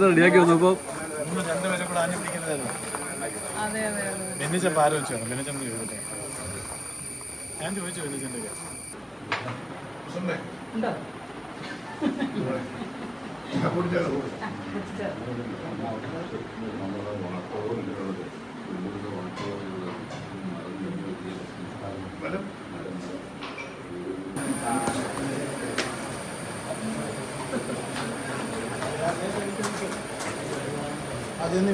റെഡിയാക്കി വന്നപ്പോ രണ്ടുപേരും കൂടെ ആഞ്ഞു പിടിക്കുന്നതായിരുന്നു. ബെന്നിച്ചൻ ആലോചിച്ചു വേണം, ബെന്നിച്ചൻ ചോദിക്കട്ടെ. ഞാൻ ചോദിച്ചു ബെന്നിച്ചൻ്റെ അതിന്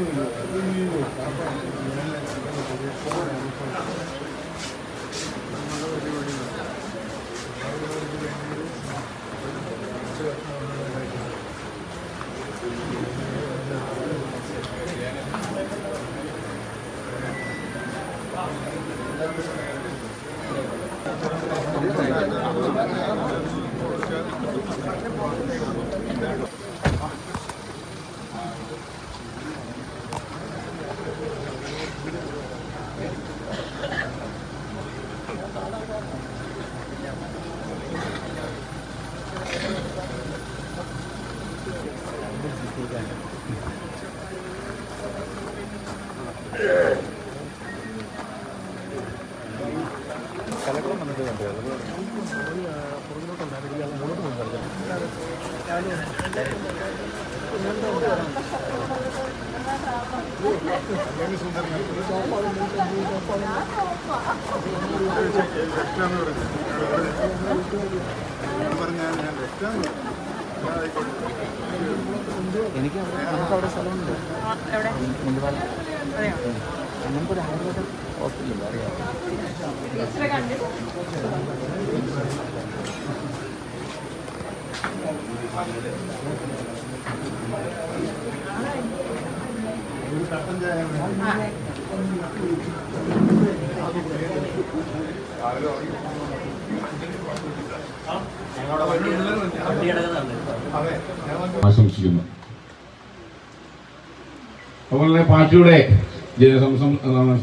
കലക്കം വന്നിട്ട് കണ്ടു. എനിക്ക് നമുക്കവിടെ സ്ഥലമുണ്ട്. നമുക്കൊരു ആയുർവേദ ഹോസ്പിറ്റലുണ്ട്, അറിയാം. ആശംസിക്കുന്നു. അതുപോലെ പാർട്ടിയുടെ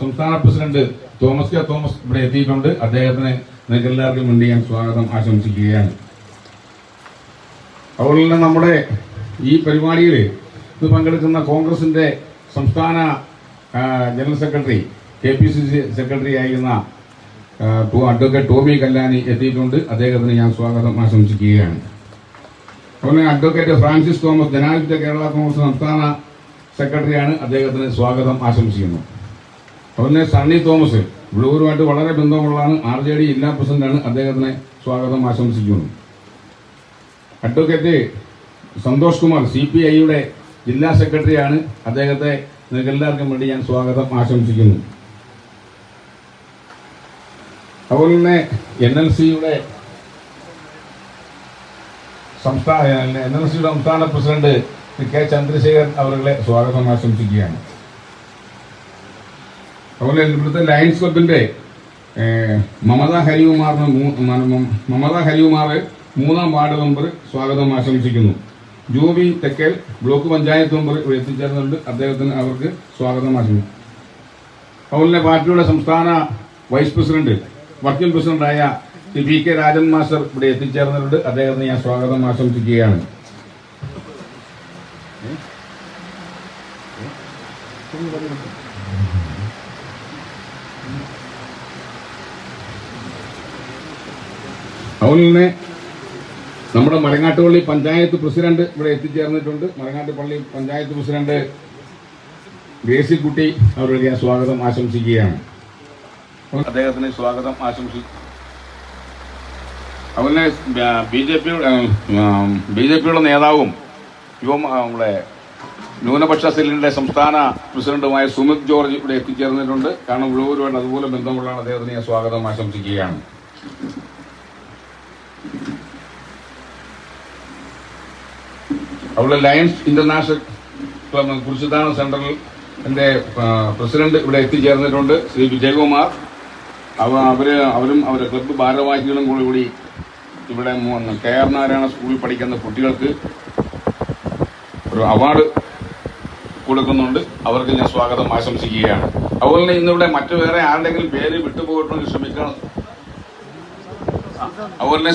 സംസ്ഥാന പ്രസിഡന്റ് തോമസ് കെ തോമസ് ഇവിടെ എത്തിയിട്ടുണ്ട്. അദ്ദേഹത്തിന് നിങ്ങൾക്ക് എല്ലാവർക്കും വേണ്ടി ഞാൻ സ്വാഗതം ആശംസിക്കുകയാണ്. അതുപോലെ തന്നെ നമ്മുടെ ഈ പരിപാടിയിൽ ഇത് പങ്കെടുക്കുന്ന കോൺഗ്രസിന്റെ സംസ്ഥാന ജനറൽ സെക്രട്ടറി, KPCC സെക്രട്ടറി ആയിരുന്ന അഡ്വക്കേറ്റ് ടോമി കല്ലാനി എത്തിയിട്ടുണ്ട്. അദ്ദേഹത്തിന് ഞാൻ സ്വാഗതം ആശംസിക്കുകയാണ്. അതുപോലെ അഡ്വക്കേറ്റ് ഫ്രാൻസിസ് തോമസ്, ജനാധിപത്യ കേരള കോൺഗ്രസ് സംസ്ഥാന സെക്രട്ടറിയാണ്. അദ്ദേഹത്തിന് സ്വാഗതം ആശംസിക്കുന്നു. അതുപോലെ സണ്ണി തോമസ് വിളൂരുമായിട്ട് വളരെ ബന്ധമുള്ളതാണ്, RJD ജില്ലാ പ്രസിഡന്റാണ്. അദ്ദേഹത്തിന് സ്വാഗതം ആശംസിക്കുന്നു. അഡ്വക്കേറ്റ് സന്തോഷ് കുമാർ CPIയുടെ ജില്ലാ സെക്രട്ടറിയാണ്. അദ്ദേഹത്തെ നിങ്ങൾക്ക് എല്ലാവർക്കും വേണ്ടി ഞാൻ സ്വാഗതം ആശംസിക്കുന്നു. അതുപോലെ തന്നെ NLCയുടെ സംസ്ഥാന പ്രസിഡന്റ് K ചന്ദ്രശേഖരൻ അവരുടെ സ്വാഗതം ആശംസിക്കുകയാണ്. അതുപോലെ ഇവിടുത്തെ ലയൺസ് ക്ലബിന്റെ മമത ഹരികുമാർ 3-ാം വാർഡ് മെമ്പർ സ്വാഗതം ആശംസിക്കുന്നു. ജോബി തെക്കൽ ബ്ലോക്ക് പഞ്ചായത്ത് മെമ്പർ ഇവിടെ എത്തിച്ചേർന്നുണ്ട്. അദ്ദേഹത്തിന് അവർക്ക് സ്വാഗതം ആശംസിക്കുന്നു. അതുപോലെ പാർട്ടിയുടെ സംസ്ഥാന വൈസ് പ്രസിഡന്റ്, വർക്കിംഗ് പ്രസിഡന്റായ PK രാജൻ മാസ്റ്റർ ഇവിടെ എത്തിച്ചേർന്നിട്ടുണ്ട്. അദ്ദേഹത്തിന് ഞാൻ സ്വാഗതം ആശംസിക്കുകയാണ്. അതുപോലെ തന്നെ നമ്മുടെ മരങ്ങാട്ടുപള്ളി പഞ്ചായത്ത് പ്രസിഡന്റ് ഇവിടെ എത്തിച്ചേർന്നിട്ടുണ്ട്. മരങ്ങാട്ടുപള്ളി പഞ്ചായത്ത് പ്രസിഡന്റ് ഗ്രേസിക്കുട്ടി അവരുടെ ഞാൻ സ്വാഗതം ആശംസിക്കുകയാണ്. അദ്ദേഹത്തിന് സ്വാഗതം ആശംസിക്കും. അതുപോലെ BJPയുടെ നേതാവും നമ്മുടെ ന്യൂനപക്ഷ സെല്ലിന്റെ സംസ്ഥാന പ്രസിഡന്റുമായ സുമിത് ജോർജ് ഇവിടെ എത്തിച്ചേർന്നിട്ടുണ്ട്. കാരണം വിളൂരുമായിട്ട് അതുപോലെ ബന്ധമുള്ളതാണ്. അദ്ദേഹത്തിന് ഞാൻ സ്വാഗതം ആശംസിക്കുകയാണ്. അവിടെ ലയൺസ് ഇന്റർനാഷണൽ ക്ലബ് കുരിശുതാന സെന്ററിന്റെ പ്രസിഡന്റ് ഇവിടെ എത്തിച്ചേർന്നിട്ടുണ്ട്, ശ്രീ വിജയകുമാർ. അവരും അവരുടെ ക്ലബ്ബ് ഭാരവാഹികളും കൂടി ഇവിടെ KR നാരായണ സ്കൂളിൽ പഠിക്കുന്ന കുട്ടികൾക്ക് ഒരു അവാർഡ് കൊടുക്കുന്നുണ്ട്. അവർക്ക് ഞാൻ സ്വാഗതം ആശംസിക്കുകയാണ്. അതുപോലെ തന്നെ ഇന്നിവിടെ മറ്റു വേറെ ആരുടെങ്കിലും പേര് വിട്ടുപോയിട്ടുണ്ടെങ്കിൽ ക്ഷമിക്കണം. അതുപോലെ തന്നെ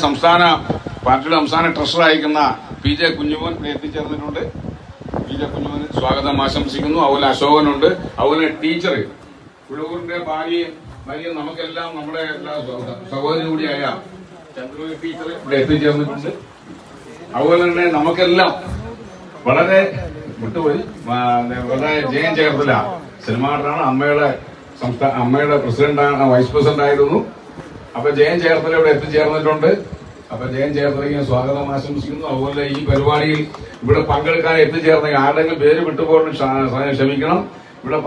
പാർട്ടിയുടെ സംസ്ഥാന ട്രഷറർ അയക്കുന്ന PJ കുഞ്ഞുമോൻ എത്തിച്ചേർന്നിട്ടുണ്ട്. PJ കുഞ്ഞുമോന് സ്വാഗതം ആശംസിക്കുന്നു. അതുപോലെ അശോകനുണ്ട്. അതുപോലെ ടീച്ചർ ഉഴവൂരിന്റെ ഭാര്യ നമുക്കെല്ലാം നമ്മുടെ സഹോദരി കൂടിയായ ചന്ദ്ര ടീച്ചർ ഇവിടെ എത്തിച്ചേർന്നിട്ടുണ്ട്. അതുപോലെ തന്നെ നമുക്കെല്ലാം വളരെ വിട്ടുപോയി വളരെ ജയം ചേർത്തില്ല സിനിമ നടനാണ്. അമ്മയുടെ പ്രസിഡന്റാണ്, വൈസ് പ്രസിഡന്റ് ആയിരുന്നു. അപ്പൊ ജയൻ ചേർത്തല ഇവിടെ എത്തിച്ചേർന്നിട്ടുണ്ട്. അപ്പൊ ജയൻ ചേർത്തലയ്ക്ക് സ്വാഗതം ആശംസിക്കുന്നു. അതുപോലെ ഈ പരിപാടിയിൽ ഇവിടെ പങ്കെടുക്കാൻ എത്തിച്ചേർന്ന ആരുടെങ്കിലും പേര് വിട്ടുപോയിട്ട് ക്ഷമിക്കണം. ഇവിടെ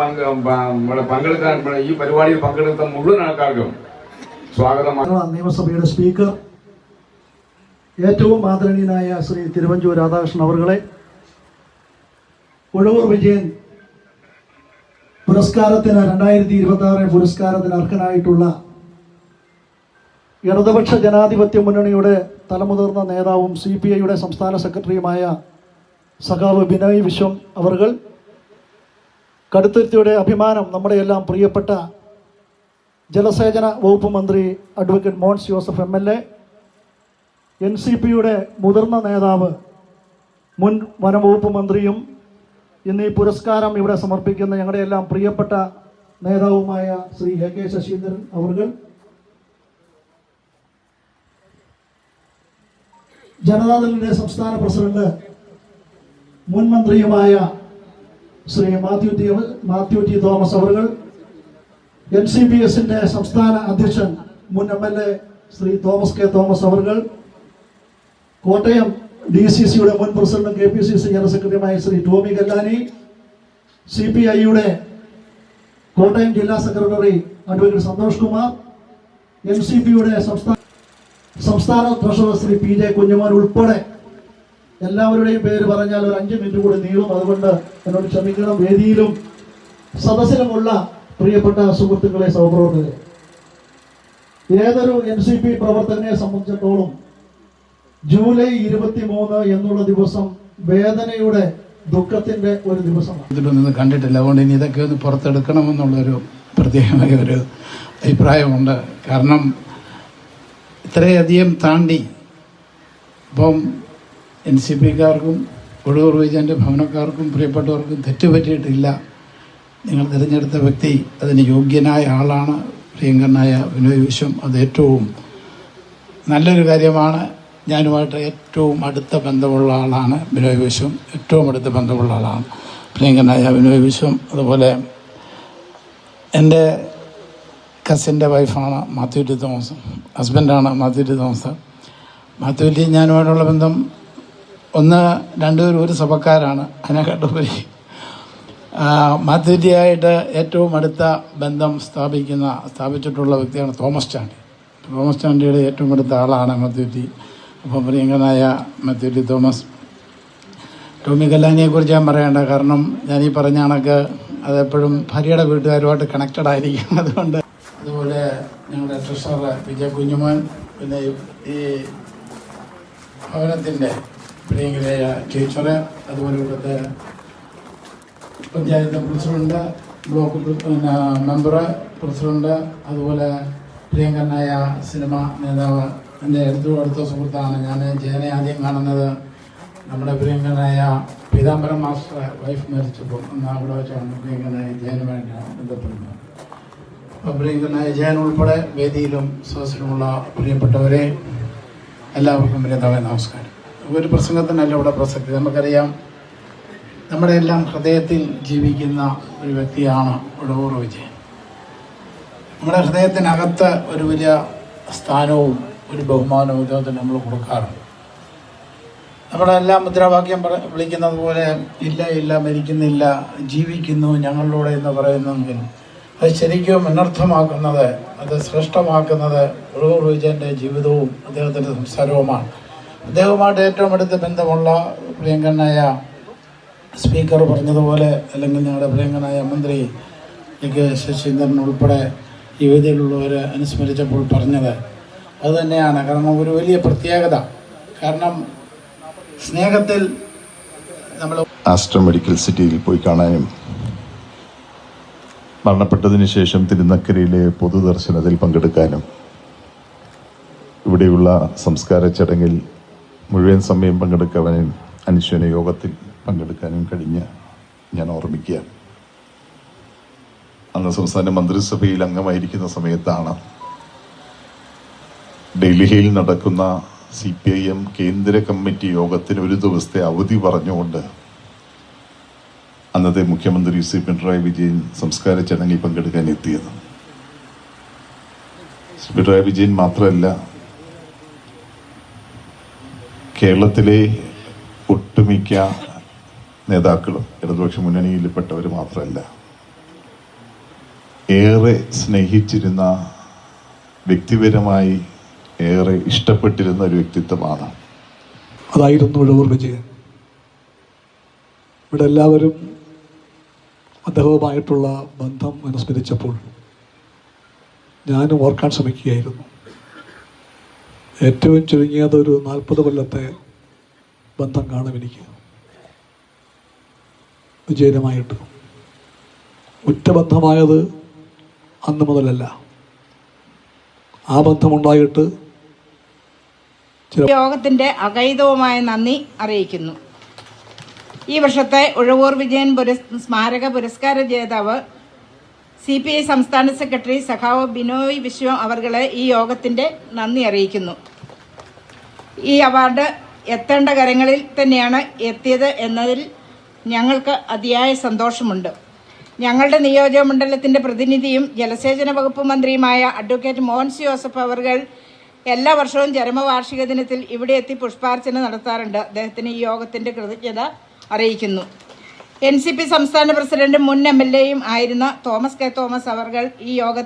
പങ്കെടുക്കാൻ ഈ പരിപാടിയിൽ പങ്കെടുത്ത മുഴുവൻ ആൾക്കാർക്കും സ്വാഗതം. നിയമസഭയുടെ സ്പീക്കർ, ഏറ്റവും ആദരണീയനായ ശ്രീ തിരുവഞ്ചൂർ രാധാകൃഷ്ണൻ അവർകളെ, ഉഴവൂർ വിജയൻ പുരസ്കാരത്തിന് 2026 പുരസ്കാരത്തിന് അർഹനായിട്ടുള്ള ഇടതുപക്ഷ ജനാധിപത്യ മുന്നണിയുടെ തലമുതിർന്ന നേതാവും CPIയുടെ സംസ്ഥാന സെക്രട്ടറിയുമായ സഖാവ് ബിനോയ് വിശ്വം അവർകൾ, കടുത്തുരുത്തിയുടെ അഭിമാനം, നമ്മുടെ എല്ലാം പ്രിയപ്പെട്ട ജലസേചന വകുപ്പ് മന്ത്രി അഡ്വക്കേറ്റ് മോൻസ് ജോസഫ് MLA, NCPയുടെ മുതിർന്ന നേതാവ് മുൻ വനംവകുപ്പ് മന്ത്രിയും ഇന്ന് ഈ പുരസ്കാരം ഇവിടെ സമർപ്പിക്കുന്ന ഞങ്ങളുടെ എല്ലാം പ്രിയപ്പെട്ട നേതാവുമായ ശ്രീ AK ശശീന്ദ്രൻ അവർകൾ, ജനതാദളിന്റെ സംസ്ഥാന പ്രസിഡന്റ് മുൻ മന്ത്രിയുമായ ശ്രീ മാത്യു ടി തോമസ് അവർകൾ, NCPSന്റെ സംസ്ഥാന അധ്യക്ഷൻ മുൻ MLA Shri Thomas K Thomas അവർകൾ, കോട്ടയം DCCയുടെ മുൻ പ്രസിഡന്റും KPCC ജനറൽ സെക്രട്ടറിയുമായ ശ്രീ ടോമി കല്ലാനി, CPIയുടെ കോട്ടയം ജില്ലാ സെക്രട്ടറി അഡ്വക്കേറ്റ് സന്തോഷ് കുമാർ, NCPയുടെ സംസ്ഥാന ട്രഷറർ ശ്രീ PJ കുഞ്ഞുമോൻ ഉൾപ്പെടെ എല്ലാവരുടെയും പേര് പറഞ്ഞാൽ ഒരു 5 മിനിറ്റ് കൂടി നീളും. അതുകൊണ്ട് എന്നോട് ക്ഷമിക്കണം. വേദിയിലും സദസ്സിലുമുള്ള പ്രിയപ്പെട്ട സുഹൃത്തുക്കളെ, സഹപ്രവർത്തകരെ, ഏതൊരു NCP പ്രവർത്തകനെ സംബന്ധിച്ചിടത്തോളം ജൂലൈ 23 എന്നുള്ള ദിവസം വേദനയുടെ, ദുഃഖത്തിന്റെ ഒരു ദിവസമാണ്. ഇതിലൊന്നും കണ്ടിട്ടില്ല. അതുകൊണ്ട് ഇനി ഇതൊക്കെ ഒന്ന് പുറത്തെടുക്കണമെന്നുള്ളൊരു പ്രത്യേകമായ ഒരു അഭിപ്രായമുണ്ട്. കാരണം ഇത്രയധികം താണ്ടി ഇപ്പം NCPക്കാർക്കും ഉഴവൂർ വിജയൻ്റെ ഭവനക്കാർക്കും പ്രിയപ്പെട്ടവർക്കും തെറ്റുപറ്റിയിട്ടില്ല. നിങ്ങൾ തിരഞ്ഞെടുത്ത വ്യക്തി അതിന് യോഗ്യനായ ആളാണ്. പ്രിയങ്കരനായ ബിനോയ് വിശ്വം, അത് ഏറ്റവും നല്ലൊരു കാര്യമാണ്. ഞാനുമായിട്ട് ഏറ്റവും അടുത്ത ബന്ധമുള്ള ആളാണ് ബിനോയ് വിശ്വം. ഏറ്റവും അടുത്ത ബന്ധമുള്ള ആളാണ് പ്രിയങ്കരനായ ബിനോയ് വിശ്വം. അതുപോലെ എൻ്റെ കസിൻ്റെ വൈഫാണ് മാത്യു ടി തോമസ്, ഹസ്ബൻഡാണ് Mathew T Thomas. Mathew T ഞാനുമായിട്ടുള്ള ബന്ധം 1-2 ഒരു സഭക്കാരാണ്. അതിനെക്കാട്ടുപരി മാത്യു ടിയായിട്ട് ഏറ്റവും അടുത്ത ബന്ധം സ്ഥാപിച്ചിട്ടുള്ള വ്യക്തിയാണ് തോമസ് ചാണ്ടി. തോമസ് ചാണ്ടിയുടെ ഏറ്റവും അടുത്ത ആളാണ് മാത്യു ടി. അപ്പോൾ പ്രിയങ്കരനായ മാത്യു ടി തോമസ്. ടോമി കല്ലാനിയെക്കുറിച്ച് ഞാൻ പറയേണ്ട, കാരണം ഞാനീ പറഞ്ഞ കണക്ക് അതെപ്പോഴും ഭാര്യയുടെ വീട്ടുകാരുമായിട്ട് കണക്റ്റഡ് ആയിരിക്കും. അതുപോലെ ഞങ്ങളുടെ ട്രഷറർ PJ കുഞ്ഞുമോൻ, പിന്നെ ഈ ഭവനത്തിൻ്റെ പ്രിയങ്കരായ ടീച്ചർ, അതുപോലെ ഇവിടുത്തെ panchayat president, block member, president, അതുപോലെ പ്രിയങ്കരനായ സിനിമ നേതാവ്, എൻ്റെ അടുത്ത സുഹൃത്താണ്. ഞാൻ ജയനെ ആദ്യം കാണുന്നത് നമ്മുടെ പ്രിയങ്കരനായ പീതാംബരം മാസ്റ്റർ വൈഫ് മരിച്ചപ്പോൾ അവിടെ വെച്ചാണ് പ്രിയങ്കരനായ ജയനുമായിട്ട് ബന്ധപ്പെടുന്നത്. അപ്പോൾ പ്രിയങ്കരനായ ജയൻ ഉൾപ്പെടെ വേദിയിലും സദസ്സിലുമുള്ള പ്രിയപ്പെട്ടവരെ എല്ലാവർക്കും വിനീതമായ നമസ്കാരം. ഒരു പ്രസംഗത്തിനല്ല ഇവിടെ പ്രസക്തി. നമുക്കറിയാം, നമ്മുടെ എല്ലാം ഹൃദയത്തിൽ ജീവിക്കുന്ന ഒരു വ്യക്തിയാണ് ഉഴവൂർ വിജയൻ. നമ്മുടെ ഹൃദയത്തിനകത്ത് ഒരു വലിയ സ്ഥാനവും ഒരു ബഹുമാനവും ഇദ്ദേഹത്തിന് നമ്മൾ കൊടുക്കാറുണ്ട്. നമ്മളെല്ലാം മുദ്രാവാക്യം വിളിക്കുന്നത് പോലെ ഇല്ല ഇല്ല മരിക്കുന്നില്ല, ജീവിക്കുന്നു ഞങ്ങളിലൂടെ എന്ന് പറയുന്നെങ്കിൽ അത് ശരിക്കും അനർത്ഥമാക്കുന്നത്, അത് ശ്രേഷ്ഠമാക്കുന്നത് ഉഴവൂർ വിജയൻ്റെ ജീവിതവും അദ്ദേഹത്തിൻ്റെ സംസാരവുമാണ്. അദ്ദേഹവുമായിട്ട് ഏറ്റവും അടുത്ത ബന്ധമുള്ള പ്രിയങ്കരനായ സ്പീക്കർ പറഞ്ഞതുപോലെ, അല്ലെങ്കിൽ ഞങ്ങളുടെ പ്രിയങ്കരനായ മന്ത്രി AK ശശീന്ദ്രൻ ഉൾപ്പെടെ ഈ വേദിയിലുള്ളവർ അനുസ്മരിച്ചപ്പോൾ പറഞ്ഞത് അതുതന്നെയാണ്. കാരണം ഒരു വലിയ പ്രത്യേകത, കാരണം സ്നേഹത്തിൽ നമ്മൾ ആസ്ട്ര മെഡിക്കൽ സിറ്റിയിൽ പോയി കാണാനും മരണപ്പെട്ടതിന് ശേഷം തിരുനക്കരയിലെ പൊതുദർശനത്തിൽ പങ്കെടുക്കാനും ഇവിടെയുള്ള സംസ്കാര ചടങ്ങിൽ മുഴുവൻ സമയം പങ്കെടുക്കാനും അനുശോചന യോഗത്തിൽ പങ്കെടുക്കാനും കഴിഞ്ഞ് ഞാൻ ഓർമ്മിക്കുകയാണ്. അന്ന് സംസ്ഥാന മന്ത്രിസഭയിൽ അംഗമായിരിക്കുന്ന സമയത്താണ് ഡൽഹിയിൽ നടക്കുന്ന CPIM കേന്ദ്ര കമ്മിറ്റി യോഗത്തിന് ഒരു ദിവസത്തെ അവധി പറഞ്ഞുകൊണ്ട് അന്നത്തെ മുഖ്യമന്ത്രി ശ്രീ പിണറായി വിജയൻ സംസ്കാര ചടങ്ങിൽ പങ്കെടുക്കാൻ എത്തിയത്. ശ്രീ പിണറായി വിജയൻ മാത്രമല്ല, കേരളത്തിലെ ഒട്ടുമിക്ക നേതാക്കളും ഇടതുപക്ഷ മുന്നണിയിൽപ്പെട്ടവർ മാത്രമല്ല, ഏറെ സ്നേഹിച്ചിരുന്ന, വ്യക്തിപരമായി ഏറെ ഇഷ്ടപ്പെട്ടിരുന്ന ഒരു വ്യക്തിത്വമാണ്. അതായിരുന്നു ഉഴവൂർ വിജയൻ. ഇവിടെ എല്ലാവരും അദ്ദേഹവുമായിട്ടുള്ള ബന്ധം അനുസ്മരിച്ചപ്പോൾ ഞാനും ഓർക്കാൻ ശ്രമിക്കുകയായിരുന്നു. ഏറ്റവും ചുരുങ്ങിയത് ഒരു 40 കൊല്ലത്തെ ബന്ധം കാണും എനിക്ക് വിജയനുമായിട്ട്. ഉറ്റബന്ധമായത് അന്ന് മുതലല്ല, ആ ബന്ധമുണ്ടായിട്ട് യോഗത്തിന്റെ അകൈതവുമായ നന്ദി അറിയിക്കുന്നു. ഈ വർഷത്തെ ഉഴവൂർ വിജയൻ സ്മാരക പുരസ്കാര ജേതാവ് CPI സംസ്ഥാന സെക്രട്ടറി സഖാവ് ബിനോയ് വിശ്വം അവർകളെ ഈ യോഗത്തിന്റെ നന്ദി അറിയിക്കുന്നു. ഈ അവാർഡ് എത്തേണ്ട കരങ്ങളിൽ തന്നെയാണ് എത്തിയത് എന്നതിൽ ഞങ്ങൾക്ക് അതിയായ സന്തോഷമുണ്ട്. ഞങ്ങളുടെ നിയോജക മണ്ഡലത്തിന്റെ പ്രതിനിധിയും ജലസേചന വകുപ്പ് മന്ത്രിയുമായ അഡ്വക്കേറ്റ് മോഹൻസി ജോസഫ് അവർകൾ എല്ലാ വർഷവും ചരമവാർഷിക ദിനത്തിൽ ഇവിടെ എത്തി പുഷ്പാർച്ചന നടത്താറുണ്ട്. അദ്ദേഹത്തിന് ഈ യോഗത്തിന്റെ കൃതജ്ഞത അറിയിക്കുന്നു. NCP സംസ്ഥാന പ്രസിഡന്റും മുൻ MLAയും ആയിരുന്ന തോമസ് കെ തോമസ് അവർകൾ ഈ യോഗ